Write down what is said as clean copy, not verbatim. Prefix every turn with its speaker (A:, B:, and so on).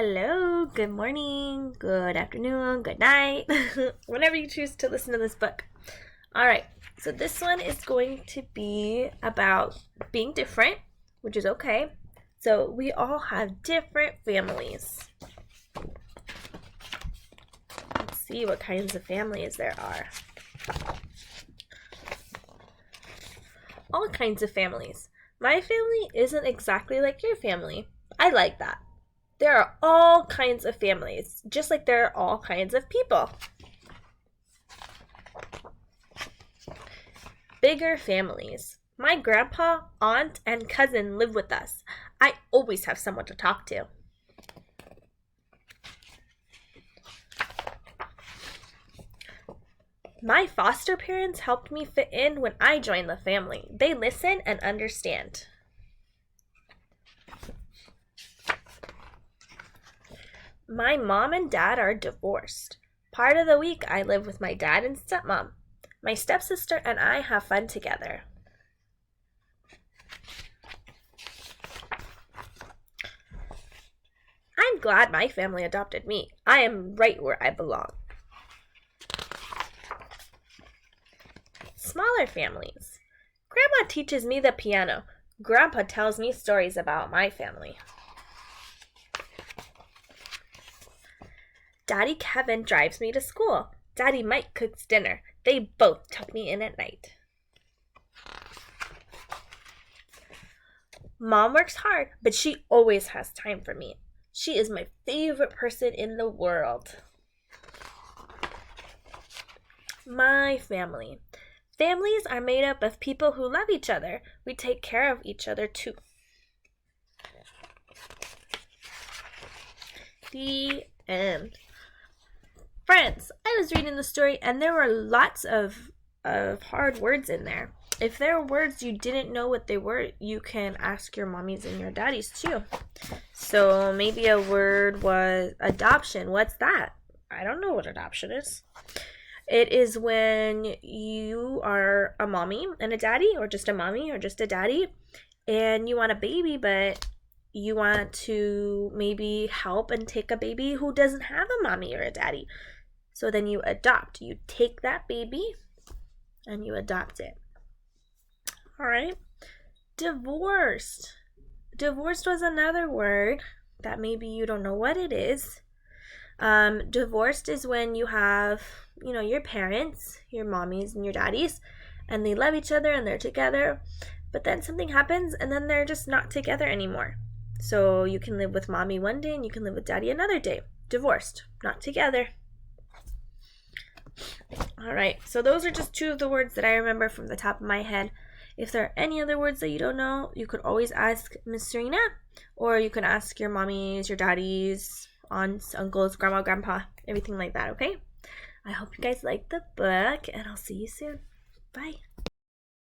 A: Hello, good morning, good afternoon, good night, whenever you choose to listen to this book. Alright, so this one is going to be about being different, which is okay. So we all have different families. Let's see what kinds of families there are. All kinds of families. My family isn't exactly like your family. I like that. There are all kinds of families, just like there are all kinds of people. Bigger families. My grandpa, aunt, and cousin live with us. I always have someone to talk to. My foster parents helped me fit in when I joined the family. They listen and understand. My mom and dad are divorced. Part of the week I live with my dad and stepmom. My stepsister and I have fun together. I'm glad my family adopted me. I am right where I belong. Smaller families. Grandma teaches me the piano. Grandpa tells me stories about my family. Daddy Kevin drives me to school. Daddy Mike cooks dinner. They both tuck me in at night. Mom works hard, but she always has time for me. She is my favorite person in the world. My family. Families are made up of people who love each other. We take care of each other too. The end. Friends, I was reading the story and there were lots of hard words in there. If there were words you didn't know what they were, you can ask your mommies and your daddies too. So maybe a word was adoption. What's that? I don't know what adoption is. It is when you are a mommy and a daddy, or just a mommy or just a daddy, and you want a baby, but you want to maybe help and take a baby who doesn't have a mommy or a daddy. So then you adopt. You take that baby and you adopt it. All right. Divorced. Divorced was another word that maybe you don't know what it is. Divorced is when you have, your parents, your mommies and your daddies, and they love each other and they're together, but then something happens and then they're just not together anymore. So you can live with mommy one day and you can live with daddy another day. Divorced, not together. All right, so those are just two of the words that I remember from the top of my head. If there are any other words that you don't know, you could always ask Miss Serena, or you can ask your mommies, your daddies, aunts, uncles, grandma, grandpa, everything like that, okay? I hope you guys like the book, and I'll see you soon. Bye.